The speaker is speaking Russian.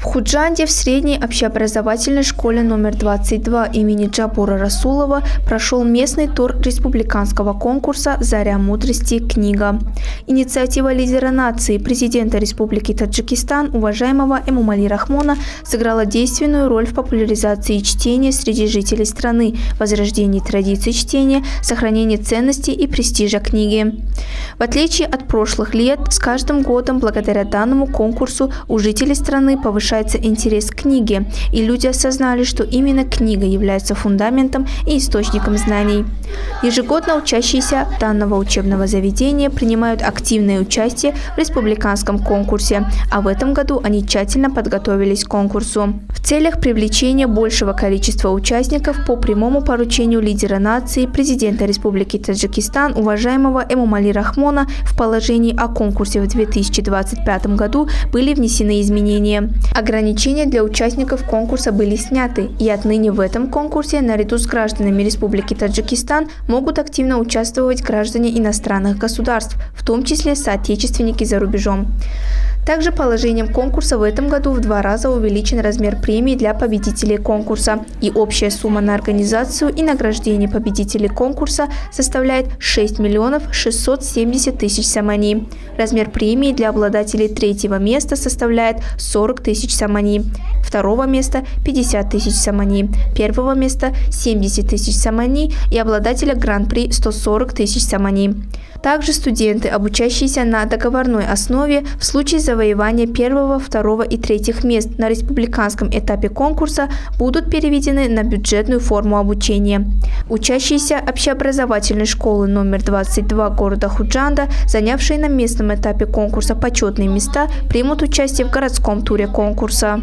Худжанде в средней общеобразовательной школе номер 22 имени Джабура Расулова прошел местный тур республиканского конкурса «Заря мудрости. Книга». Инициатива лидера нации, президента Республики Таджикистан, уважаемого Эмомали Рахмона, сыграла действенную роль в популяризации чтения среди жителей страны, возрождении традиций чтения, сохранении ценностей и престижа книги. В отличие от прошлых лет, с каждым годом благодаря данному конкурсу у жителей страны повышается интерес к книге, и люди осознали, что именно книга является фундаментом и источником знаний. Ежегодно учащиеся данного учебного заведения принимают активное участие в республиканском конкурсе, а в этом году они тщательно подготовились к конкурсу. В целях привлечения большего количества участников по прямому поручению лидера нации, президента Республики Таджикистан, уважаемого Эмомали Рахмона, в положении о конкурсе в 2025 году были внесены изменения. Ограничения для участников конкурса были сняты, и отныне в этом конкурсе наряду с гражданами Республики Таджикистан могут активно участвовать граждане иностранных государств, в том числе соотечественники за рубежом. Также положением конкурса в этом году в 2 раза увеличен размер премий для победителей конкурса, и общая сумма на организацию и награждение победителей конкурса составляет 6 670 000 самани. Размер премии для обладателей 3-го места составляет 40 000 самани, 2-го места 50 000 самани, 1-го места 70 000 самани и обладателя гран-при 140 000 самани. Также студенты, обучающиеся на договорной основе, в случае завоевания 1-го, 2-го и 3-х мест на республиканском этапе конкурса будут переведены на бюджетную форму обучения. Учащиеся общеобразовательной школы номер 22 города Худжанда, занявшие на местном этапе конкурса почетные места, примут участие в городском туре конкурса.